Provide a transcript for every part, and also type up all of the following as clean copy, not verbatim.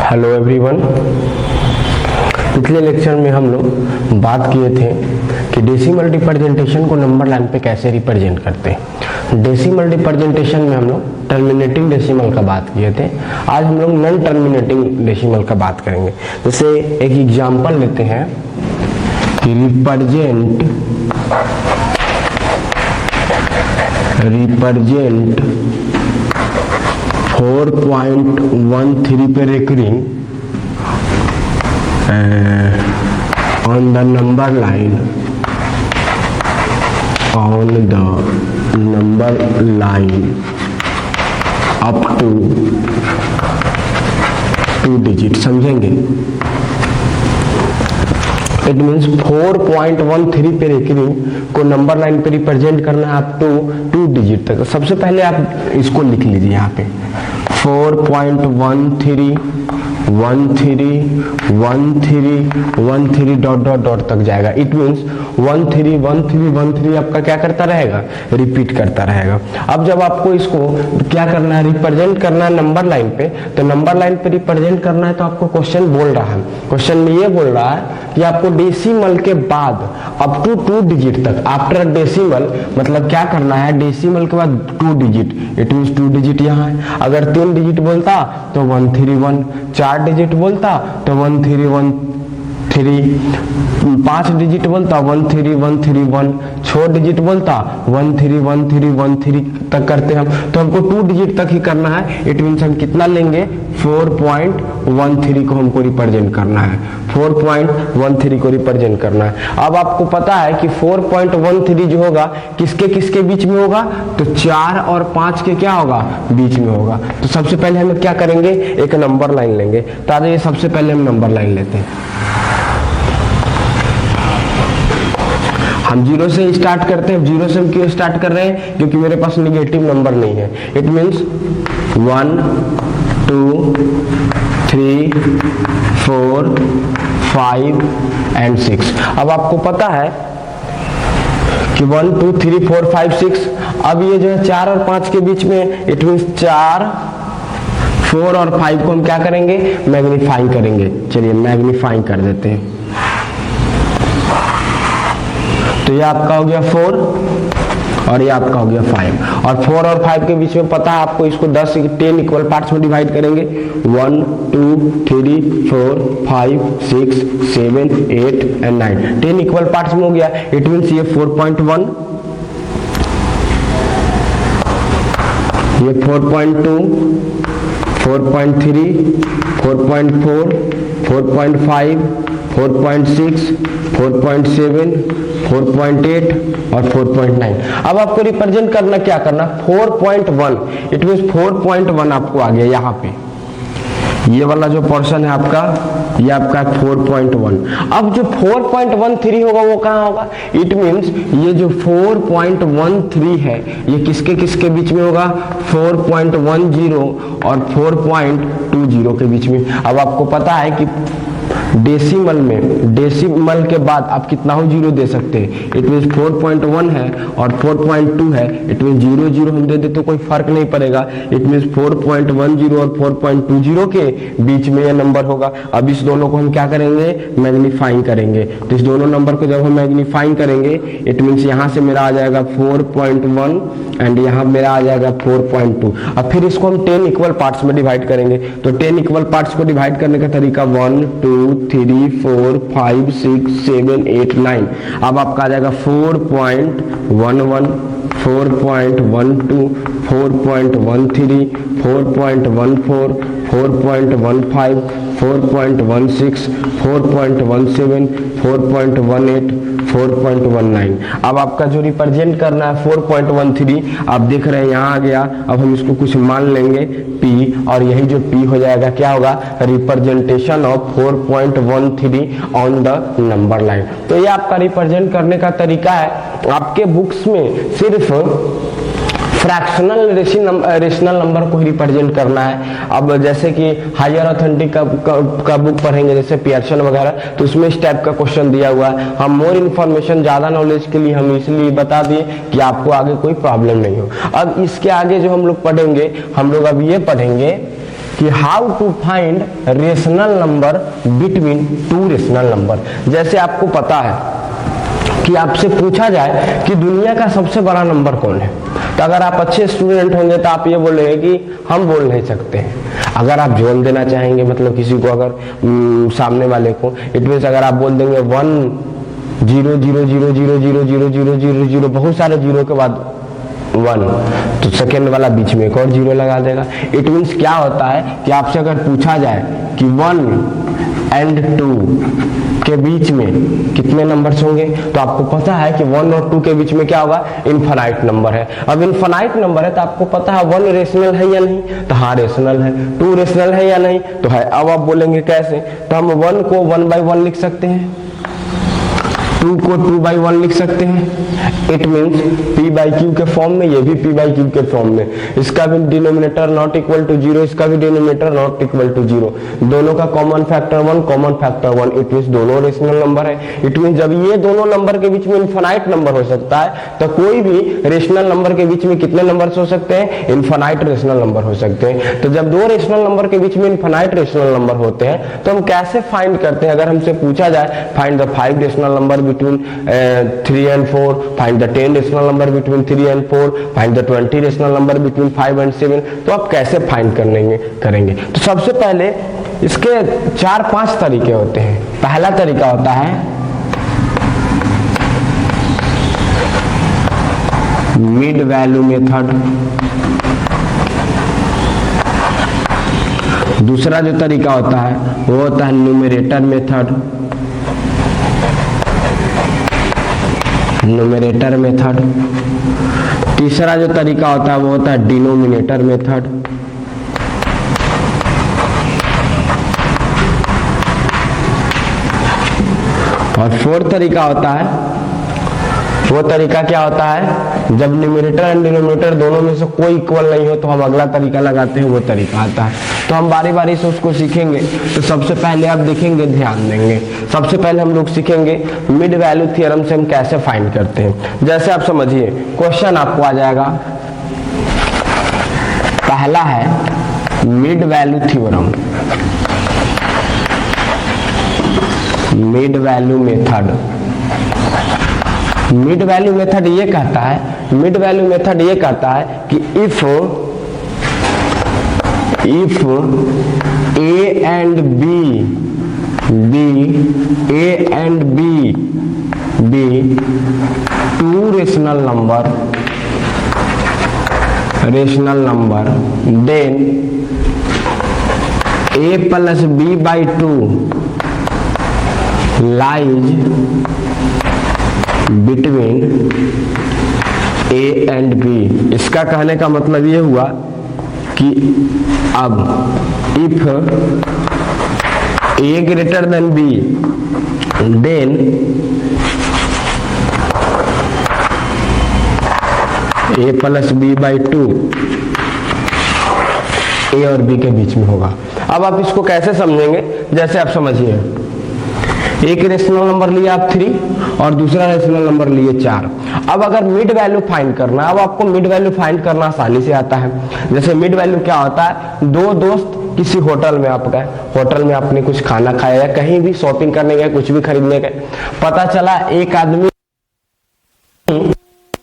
Hello everyone. पिछले lecture में हम लोग बात किए थे कि डेसिमल रिप्रेजेंटेशन को नंबर लाइन पे कैसे रिप्रेजेंट करते हैं। डेसिमल रिप्रेजेंटेशन में हम लोग टर्मिनेटिंग डेसिमल का बात किए थे। आज हम लोग नॉन टर्मिनेटिंग डेसिमल का बात करेंगे। जैसे एक एग्जांपल लेते हैं कि रिप्रेजेंट 4.13 पे recurring on the number line up to 2 digit. समझेंगे? इट मीन्स 4.13 पे रेकरिंग को नंबर लाइन पे रिप्रेजेंट करना है अप टू 2 डिजिट तक। सबसे पहले आप इसको लिख लीजिए यहाँ पे 4.13 डॉट डॉट डॉट तक जाएगा। इट मीन्स 13 आपका क्या करता रहेगा, रिपीट करता रहेगा। अब जब आपको इसको क्या करना है, रिप्रेजेंट करना है नंबर लाइन पे, तो नंबर लाइन पे रिप्रेजेंट करना है तो आपको क्वेश्चन बोल रहा है, क्वेश्चन में ये बोल रहा है कि आपको डेसिमल के बाद अप टू 2 डिजिट तक, आफ्टर डेसिमल मतलब क्या करना है, डेसिमल के बाद 2 डिजिट। इट मीन्स 2 डिजिट यहाँ है। अगर 3 डिजिट बोलता तो 131, 4 डिजिट बोलता तो 1313, 5 डिजिट बोलता 13131, 6 डिजिट बोलता 131313 तक करते हम। तो हमको 2 डिजिट तक ही करना है। इट मीन्स हम कितना लेंगे, 4.13 को हमको रिप्रेजेंट करना है, 4.13 को रिप्रेजेंट करना है। अब आपको पता है कि 4.13 जो होगा किसके किसके बीच में होगा, तो 4 और 5 के क्या होगा, बीच में होगा। तो सबसे पहले हम क्या करेंगे, एक नंबर लाइन लेंगे। तो आइए सबसे पहले हम नंबर लाइन लेते हैं। हम 0 से स्टार्ट करते हैं। 0 से हम क्यों स्टार्ट कर रहे हैं, क्योंकि मेरे पास नेगेटिव नंबर नहीं है। It means 1 2 3 4 5 and 6। अब आपको पता है कि 1 2 3 4 5 6। अब ये जो है 4 और 5 के बीच में, इट मीन्स 4 4 और 5 को हम क्या करेंगे, मैग्नीफाइंग करेंगे। चलिए मैग्नीफाइंग कर देते हैं। तो ये आपका हो गया 4 और ये आपका हो गया 5। और 4 और 5 के बीच में पता है आपको, इसको 10 इक्वल पार्ट्स में डिवाइड करेंगे। 1 2 3 4 5 6 7 8 एंड 9, 10 इक्वल पार्ट्स में हो गया। इट मीन्स ये 4.1, ये 4.2, 4.3, 4.4, 4.5, 4.6, 4.7, 4.8 और 4.9। अब आपको रिप्रेजेंट करना क्या करना, 4.1। इट मीन्स 4.1 आपको आ गया यहाँ पे। ये वाला जो पोर्शन है आपका, ये आपका 4.1। अब जो 4.13 होगा वो कहाँ होगा, इट मीन्स ये जो 4.13 है ये किसके किसके बीच में होगा, 4.10 और 4.20 के बीच में। अब आपको पता है कि डेसिमल में, डेसिमल के बाद आप कितना हो, 0 दे सकते हैं। इट मीन्स 4.1 है और 4.2 है। इट मीन्स 0 0 हम दे दे तो कोई फर्क नहीं पड़ेगा। इट मीन्स 4.10 और 4.20 के बीच में ये नंबर होगा। अब इस दोनों को हम क्या करेंगे, मैग्नीफाइंग करेंगे। तो इस दोनों नंबर को जब हम मैग्नीफाइंग करेंगे, इट मीन्स यहाँ से मेरा आ जाएगा 4.1 एंड यहाँ मेरा आ जाएगा 4.2। अब फिर इसको हम 10 इक्वल पार्ट्स में डिवाइड करेंगे। तो 10 इक्वल पार्ट्स को डिवाइड करने का तरीका 1 2 3 4 5 6 7 8 9। अब आपका आ जाएगा 4.11, 4.12, 4.13, 4.14, 4.15, 4.16, 4.17, 4.18, 4.19। अब आपका जो रिप्रेजेंट करना है 4.13, आप देख रहे हैं यहाँ आ गया। अब हम इसको कुछ मान लेंगे P, और यही जो P हो जाएगा क्या होगा, representation of 4.13 on the number line. तो ये आपका रिप्रेजेंट करने का तरीका है। आपके बुक्स में सिर्फ फ्रैक्शनल रेशनल नंबर को ही रिप्रेजेंट करना है। अब जैसे कि हायर ऑथेंटिक का बुक पढ़ेंगे, जैसे पियर्सन वगैरह, तो उसमें इस टाइप का क्वेश्चन दिया हुआ है। हम मोर इन्फॉर्मेशन, ज्यादा नॉलेज के लिए हम इसलिए बता दिए कि आपको आगे कोई प्रॉब्लम नहीं हो। अब इसके आगे जो हम लोग पढ़ेंगे, हम लोग अब ये पढ़ेंगे कि how to find rational number between two rational number. जैसे आपको पता है कि आपसे पूछा जाए कि दुनिया का सबसे बड़ा नंबर कौन है, तो अगर आप अच्छे स्टूडेंट होंगे तो आप ये बोलेंगे कि हम बोल नहीं सकते हैं। अगर आप जोन देना चाहेंगे, मतलब किसी को अगर सामने वाले को, इट मीन्स अगर आप बोल देंगे 1 0 0 0 0 0 0 0 0 0, बहुत सारे जीरो के बाद 1, तो सेकेंड वाला बीच में एक और जीरो लगा देगा। इट मीन्स क्या होता है कि आपसे अगर पूछा जाए कि 1 and 2 के बीच में कितने नंबर्स होंगे, तो आपको पता है कि 1 और 2 के बीच में क्या होगा, इनफाइनाइट नंबर है। अब इनफाइनाइट नंबर है तो आपको पता है 1 रेशनल है या नहीं, तो हाँ रेशनल है। 2 रेशनल है या नहीं, तो है। अब आप बोलेंगे कैसे, तो हम 1 को 1/1 लिख सकते हैं, 2 को 2/1 लिख सकते हैं। इट मीन्स p/q के फॉर्म में, ये भी p/q के फॉर्म में, इसका भी डिनोमिनेटर नॉट इक्वल टू 0, इसका भी डिनोमिनेटर नॉट इक्वल टू 0, दोनों का common factor 1, common factor 1। It means दोनों रेशनल नंबर है। इट मीन्स जब ये दोनों नंबर के बीच में इनफाइनाइट नंबर हो सकता है, तो कोई भी रेशनल नंबर के बीच में कितने नंबर हो सकते हैं, इनफाइनाइट रेशनल नंबर हो सकते हैं। तो जब दो रेशनल नंबर के बीच में इनफाइनाइट रेशनल नंबर होते हैं, तो हम कैसे फाइंड करते हैं। अगर हमसे पूछा जाए find the 5 rational number between 3 and 4, find the 10 rational number between 3 and 4, find the 20 rational number between 5 and 7, तो आप कैसे फाइंड करेंगे। तो सबसे पहले इसके 4-5 तरीके होते हैं। पहला तरीका होता है मिड वैल्यू मेथड। दूसरा जो तरीका होता है वो होता है न्यूमरेटर मेथड, न्यूमरेटर मेथड। तीसरा जो तरीका होता है वो होता है डिनोमिनेटर मेथड। और फोर्थ तरीका होता है, वो तरीका क्या होता है, जब न्यूमरेटर एंड डिनोमिनेटर दोनों में से कोई इक्वल नहीं हो तो हम अगला तरीका लगाते हैं, वो तरीका आता है। तो हम बारी बारी से उसको सीखेंगे। तो सबसे पहले आप देखेंगे, ध्यान देंगे, सबसे पहले हम लोग सीखेंगे मिड वैल्यू थ्योरम से हम कैसे फाइंड करते हैं। जैसे आप समझिए, क्वेश्चन आपको आ जाएगा, पहला है mid value theorem, mid value method. Mid value method ये कहता है, मिड वैल्यू मेथड ये कहता है कि if A and B two rational number, then A plus B/2 lies between A and B। इसका कहने का मतलब ये हुआ कि अब if A greater than B, then A plus B/2 A और B के बीच में होगा। अब आप इसको कैसे समझेंगे, जैसे आप समझिए, एक रेशनल नंबर लिया आप 3 और दूसरा रेशनल नंबर लिए 4। अब अगर मिड वैल्यू फाइंड करना है, अब आपको मिड वैल्यू फाइंड करना आसानी से आता है। जैसे मिड वैल्यू क्या होता है, दो दोस्त किसी होटल में आप गए, होटल में आपने कुछ खाना खाया या कहीं भी शॉपिंग करने गए, कुछ भी खरीदने गए, पता चला एक आदमी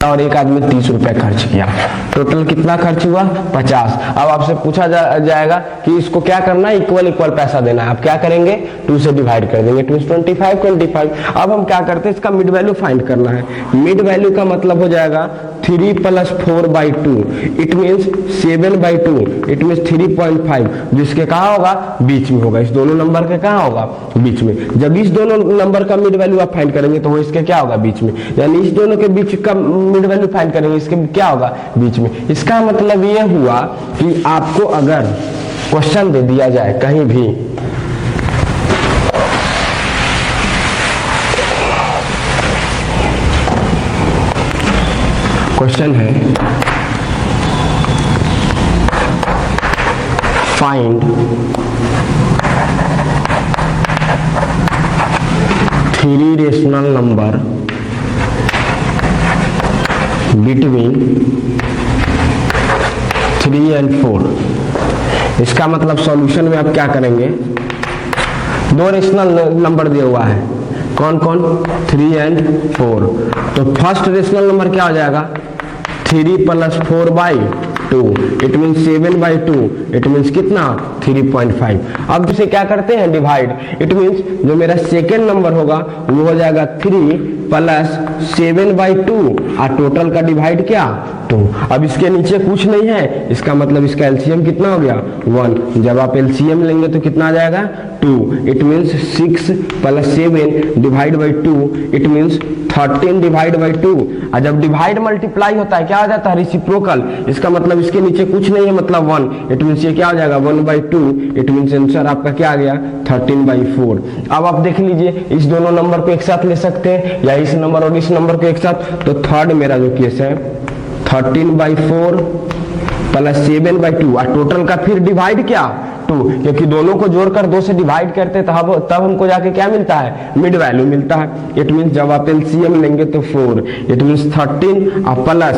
और एक आदमी 30 रुपए खर्च किया, टोटल कितना खर्च हुआ, 50। अब आपसे पूछा जाएगा कि इसको क्या करना है, इक्वल इक्वल पैसा देना है। आप क्या करेंगे, 2 से डिवाइड कर देंगे, 2 25। अब हम क्या करते हैं, इसका मिड वैल्यू फाइंड करना है। मिड वैल्यू का मतलब हो जाएगा 3 + 4/2, इट मीन्स 7/2, इट मीन्स 3.5, जिसके कहाँ होगा, बीच में होगा। इस दोनों नंबर के कहाँ होगा, बीच में। जब इस दोनों नंबर का मिड वैल्यू आप फाइंड करेंगे तो वो इसके क्या होगा, बीच में। यानी इस दोनों के बीच का मिड वैल्यू फाइंड करेंगे, इसके क्या होगा, बीच में। इसका मतलब ये हुआ कि आपको अगर क्वेश्चन दे दिया जाए कहीं भी, क्वेश्चन है find 3 rational number between 3 and 4, इसका मतलब सॉल्यूशन में आप क्या करेंगे, दो रेशनल नंबर दिया हुआ है, कौन कौन, 3 और 4। तो फर्स्ट रेशनल नंबर क्या हो जाएगा, 3 + 4/2, इट मीन 7/2, इट मीन्स कितना, 3.5। अब इसे क्या करते हैं, डिवाइड, इट मीन्स जो मेरा सेकेंड नंबर होगा वो हो जाएगा 3 + 7/2 और टोटल का डिवाइड क्या, 2। अब इसके नीचे कुछ नहीं है, इसका मतलब इसका एलसीएम कितना हो गया, 1। जब आप एलसीएम लेंगे तो कितना आ जाएगा, 2, इट मीन्स 6 + 7/2, इट मीन्स 13/2। और जब डिवाइड मल्टीप्लाई होता है क्या आ जाता है, रेसिप्रोकल, इसका मतलब इसके नीचे कुछ नहीं है, मतलब 1, इट मीन्स ये क्या हो जाएगा, 1/2, इट मीन्स आंसर आपका क्या आ गया, 13/4। अब आप देख लीजिए, इस दोनों नंबर को एक साथ ले सकते हैं या इस नंबर और इस नंबर को एक साथ। तो थर्ड मेरा जो केस है 13/4 + 7/2 और टोटल का फिर डिवाइड क्या, 2, क्योंकि दोनों को जोड़कर 2 से डिवाइड करते हैं तब हमको जाके क्या मिलता है, मिड वैल्यू मिलता है। इट मीन्स जब आप एलसीएम लेंगे तो 4, इट मीन्स 13 और प्लस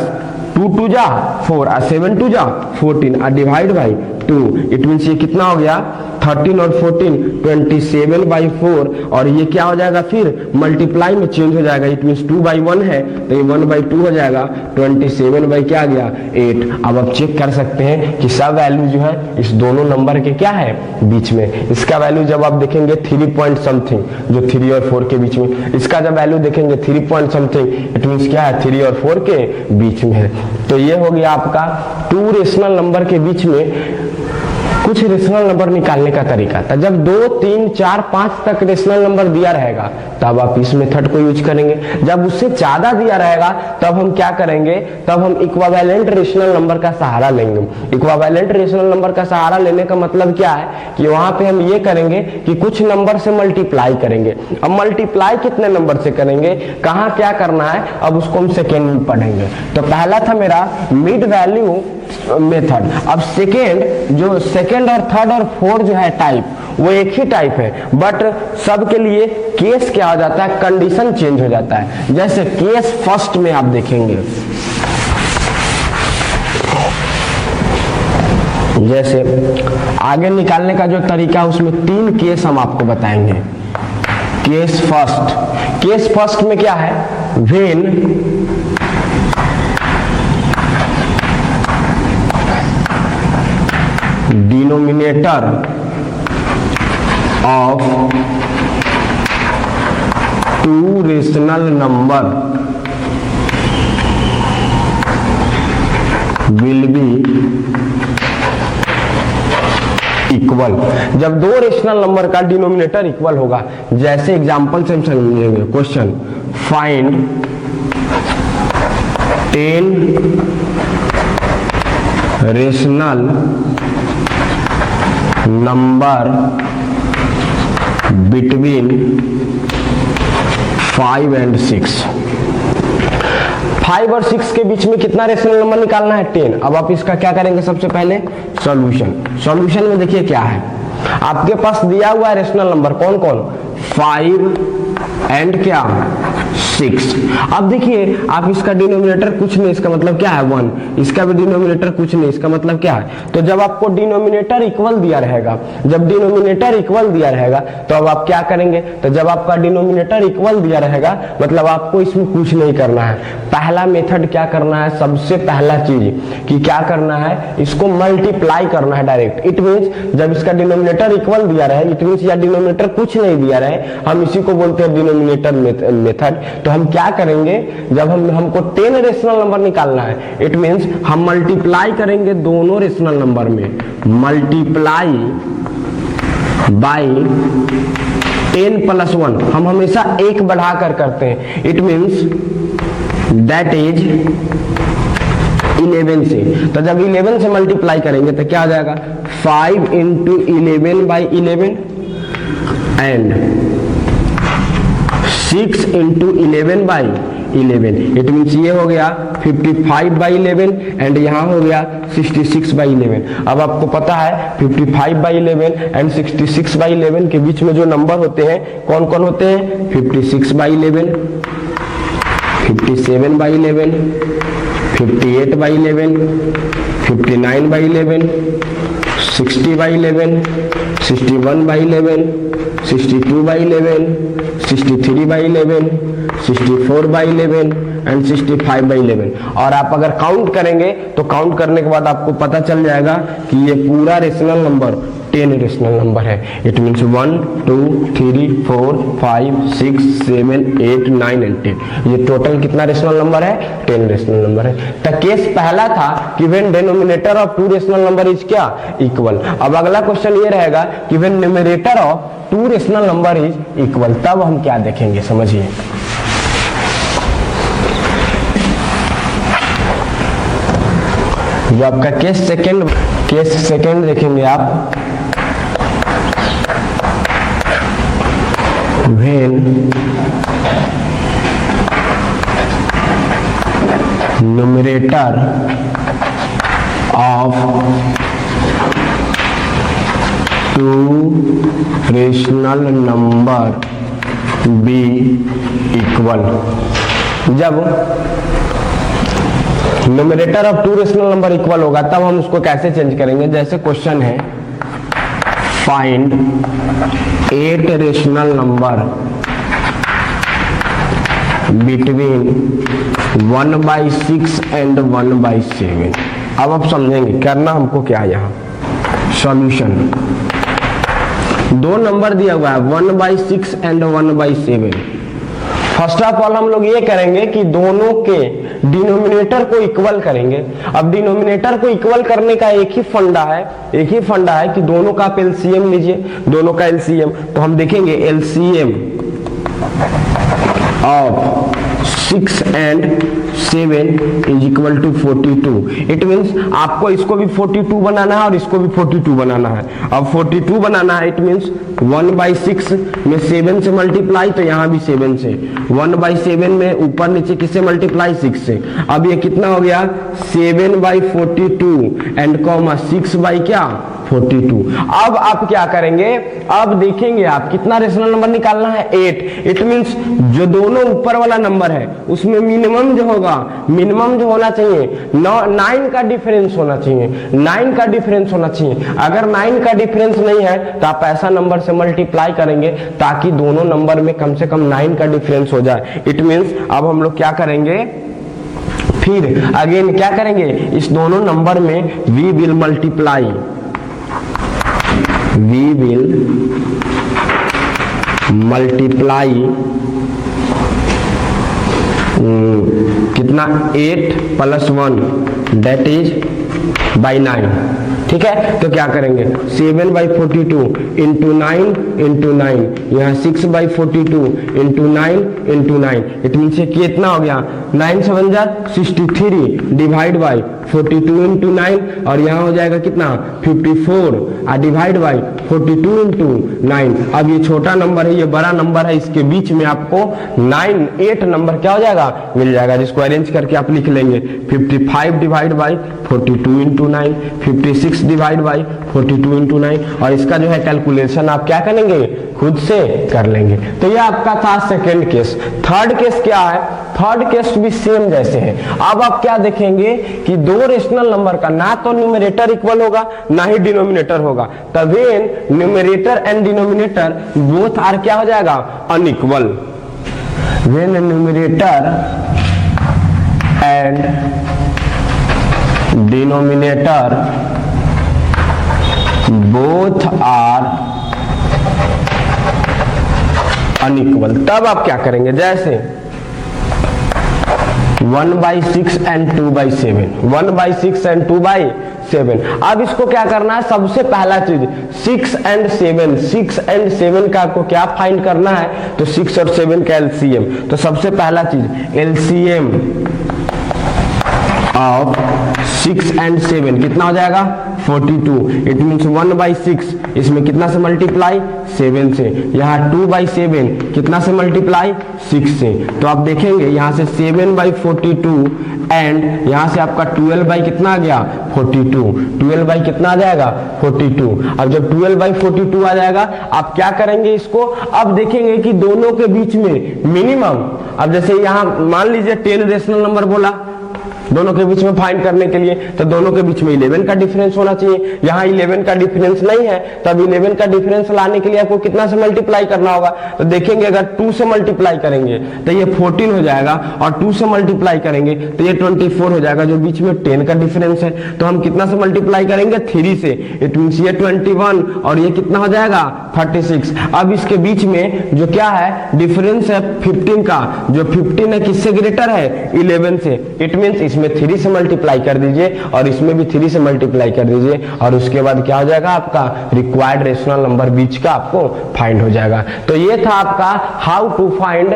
2 2 जा 4 और 7 2 जा 14 और डिवाइड बाई 2, इट मीन्स ये कितना हो गया, 13 और 14 27/4। और ये क्या हो जाएगा, फिर मल्टीप्लाई में चेंज हो जाएगा, इट मीन्स 2/1 है तो ये 1/2 हो जाएगा, 27 क्या गया, 8। अब आप चेक कर सकते हैं कि सब वैल्यू जो है इस दोनों नंबर के क्या है, बीच में। इसका वैल्यू जब आप देखेंगे 3 पॉइंट समथिंग, जो 3 और 4 के बीच में, इसका जब वैल्यू देखेंगे 3 पॉइंट समथिंग, इट मीन्स क्या है, 3 और 4 के बीच में है। तो ये हो गया आपका 2 रेशनल नंबर के बीच में कुछ रेशनल नंबर निकालने का तरीका था। जब 2 3 4 5 तक रेशनल नंबर दिया रहेगा तब आप इस मेथड को यूज करेंगे। जब उससे ज्यादा दिया रहेगा तब हम क्या करेंगे, तब हम इक्विवेलेंट रेशनल नंबर का सहारा लेंगे। इक्विवेलेंट रेशनल नंबर का सहारा लेने का मतलब क्या है कि वहां पे हम ये करेंगे कि कुछ नंबर से मल्टीप्लाई करेंगे। अब मल्टीप्लाई कितने नंबर से करेंगे, कहाँ क्या करना है, अब उसको हम सेकेंड में पढ़ेंगे। तो पहला था मेरा मिड वैल्यू मेथड। अब जो सेकेंड और थर्ड और फोर्थ जो है टाइप, वो एक ही टाइप है, बट सबके लिए केस क्या हो जाता है, कंडीशन चेंज हो जाता है। जैसे केस फर्स्ट में आप देखेंगे, जैसे आगे निकालने का जो तरीका है उसमें 3 केस हम आपको बताएंगे। केस फर्स्ट में क्या है, when denominator of 2 rational number will be equal. जब 2 रेशनल नंबर का डिनोमिनेटर इक्वल होगा, जैसे एग्जांपल से हम समझेंगे। Question, find 10 rational number between 5 और 6। 5 और 6 के बीच में कितना रेशनल नंबर निकालना है, 10। अब आप इसका क्या करेंगे, सबसे पहले सॉल्यूशन में देखिए क्या है, आपके पास दिया हुआ है रेशनल नंबर कौन कौन, 5 एंड क्या 6। अब देखिए आप इसका डिनोमिनेटर कुछ नहीं, इसका मतलब क्या है 1, इसका भी डिनोमिनेटर कुछ नहीं, इसका मतलब क्या है। तो जब आपको डिनोमिनेटर इक्वल दिया रहेगा, जब डिनोमिनेटर इक्वल दिया रहेगा तो अब आप क्या करेंगे, तो जब आपका डिनोमिनेटर इक्वल दिया रहेगा मतलब आपको इसमें कुछ नहीं करना है। पहला मेथड क्या करना है, सबसे पहला चीज कि क्या करना है, इसको मल्टीप्लाई करना है डायरेक्ट। इट मीन्स जब इसका डिनोमिनेटर इक्वल दिया रहे, इट मीन्स या डिनोमिनेटर कुछ नहीं दिया रहे, हम इसी को बोलते हैं डिनोमिनेटर मेथड। तो हम क्या करेंगे, जब हमको 10 रेशनल नंबर निकालना है, इट मीन्स हम मल्टीप्लाई करेंगे दोनों रेशनल नंबर में, मल्टीप्लाई बाय 10 + 1। हम हमेशा एक बढ़ाकर करते हैं, इट मीन्स दैट इज 11 से। तो जब 11 से मल्टीप्लाई करेंगे तो क्या आ जाएगा, 5 × 11/11 एंड 6 × 11/11। इट मीन्स ये हो गया 55/11 एंड यहाँ हो गया 66/11। अब आपको पता है 55/11 एंड 66/11 के बीच में जो नंबर होते हैं कौन कौन होते हैं, 56/11, 57/11, 58/11, 59/11, 60/11, 61/11, 62/11, 63/11, 64/11 एंड 65/11। और आप अगर काउंट करेंगे तो काउंट करने के बाद आपको पता चल जाएगा कि ये पूरा रेशनल नंबर 10 रेशनल नंबर है। It means 1 2 3 4 5 6 7 8 9 and 10। ये टोटल कितना रेशनल नंबर है? 10 रेशनल नंबर है। तो केस पहला था कि when denominator of two rational number is क्या? इक्वल। अब अगला क्वेश्चन ये रहेगा कि when numerator of two rational number is equal. तब हम क्या देखेंगे, समझिए। ये आपका केस सेकंड देखेंगे आप। When numerator of two rational number be equal, जब numerator of two rational number equal होगा तब हम उसको कैसे चेंज करेंगे? जैसे क्वेश्चन है find 8 rational number between 1/6 and 1/7। अब आप समझेंगे करना हमको क्या है। यहाँ सॉल्यूशन दो नंबर दिया हुआ है 1/6 एंड 1/7। फर्स्ट ऑफ ऑल हम लोग ये करेंगे कि दोनों के डिनोमिनेटर को इक्वल करेंगे। अब डिनोमिनेटर को इक्वल करने का एक ही फंडा है कि दोनों का आप एलसीएम लीजिए, दोनों का एलसीएम। तो हम देखेंगे LCM of 6 and 7 is equal to 42। It means आपको इसको भी 42 बनाना है और इसको भी 42 बनाना है। अब 42 बनाना है, इट मीन्स 1/6 में 7 से मल्टीप्लाई, तो यहाँ भी 7 से। 1/7 में ऊपर नीचे किससे मल्टीप्लाई? 6 से। अब ये कितना हो गया? 7/42 एंड कॉमा 6/42। अब आप क्या करेंगे? अब देखेंगे आप कितना रेशनल नंबर निकालना है? 8। इट मीन्स जो दोनों ऊपर वाला नंबर है उसमें मिनिमम जो होना चाहिए 9 का डिफरेंस होना चाहिए। 9 का डिफरेंस होना चाहिए। अगर 9 का डिफरेंस नहीं है तो आप ऐसा नंबर से मल्टीप्लाई करेंगे ताकि दोनों नंबर में कम से कम 9 का डिफरेंस हो जाए। इट मीन्स अब हम लोग क्या करेंगे? फिर अगेन क्या करेंगे? इस दोनों नंबर में वी विल मल्टीप्लाई कितना? 8 + 1 दैट इज बाई 9। ठीक है, तो क्या करेंगे? 7/42 इंटू 9 यहाँ 6/42 इंटू 9 इट मीन्स कितना हो गया? 9 से 1 जा 63 डिवाइड बाई 42 इंटू 9 और यहाँ हो जाएगा कितना? 54 डिवाइड बाई 42 इंटू 9। अब ये छोटा नंबर है, ये बड़ा नंबर है, इसके बीच में आपको 8 नंबर क्या हो जाएगा? मिल जाएगा, जिसको अरेंज करके आप लिख लेंगे 55 divide by 42 into 9, 56 divide by 42 into 9। और इसका जो है कैलकुलेशन आप क्या करेंगे? खुद से कर लेंगे। तो ये आपका था सेकेंड केस। थर्ड केस क्या है? थर्ड केस भी सेम जैसे है। अब आप क्या देखेंगे कि दो रेशनल नंबर का ना तो न्यूमरेटर इक्वल होगा ना ही डिनोमिनेटर होगा। तब numerator and denominator both are क्या हो जाएगा? Unequal. When numerator and denominator both are unequal, तब आप क्या करेंगे? जैसे 1/6 एंड 2/7, 1/6 एंड 2/7। अब इसको क्या करना है? सबसे पहला चीज 6 एंड 7 का आपको क्या फाइंड करना है? तो 6 और 7 का एलसीएम। तो सबसे पहला चीज एलसीएम ऑफ 6 एंड 7 कितना हो जाएगा? 42। इट मीन्स 1/6 इसमें कितना से मल्टीप्लाई? 7 से। यहाँ 2/7 कितना से मल्टीप्लाई? 6 से। तो आप देखेंगे यहाँ से 7/42 एंड यहाँ से आपका 12 कितना आ गया? 42। 12 कितना आ जाएगा? 42। अब जब 12/42 आ जाएगा आप क्या करेंगे इसको? अब देखेंगे कि दोनों के बीच में मिनिमम, अब जैसे यहाँ मान लीजिए 10 रेशनल नंबर बोला, दोनों के बीच में फाइंड करने के लिए, तो दोनों के बीच में 11 का डिफरेंस होना चाहिए। यहाँ 11 का डिफरेंस नहीं है, तब 11 का डिफरेंस लाने के लिए आपको कितना से मल्टीप्लाई करना होगा, तो देखेंगे अगर 2 से मल्टीप्लाई करेंगे तो ये 14 हो जाएगा, और 2 से मल्टीप्लाई करेंगे तो ये 24 हो जाएगा, जो बीच में 10 का डिफरेंस है। तो हम कितना से मल्टीप्लाई करेंगे, 3 से, इट मींस ये 21 और ये कितना हो जाएगा 36। अब इसके बीच में जो क्या है डिफरेंस है 15 का, जो 15 है किससे ग्रेटर है, 11 से, इट मींस इसमें 3 से मल्टीप्लाई कर दीजिए और इसमें भी 3 से मल्टीप्लाई कर दीजिए, और उसके बाद क्या हो जाएगा आपका रिक्वायर्ड रेशनल नंबर बीच का आपको फाइंड हो जाएगा। तो ये था आपका हाउ टू फाइंड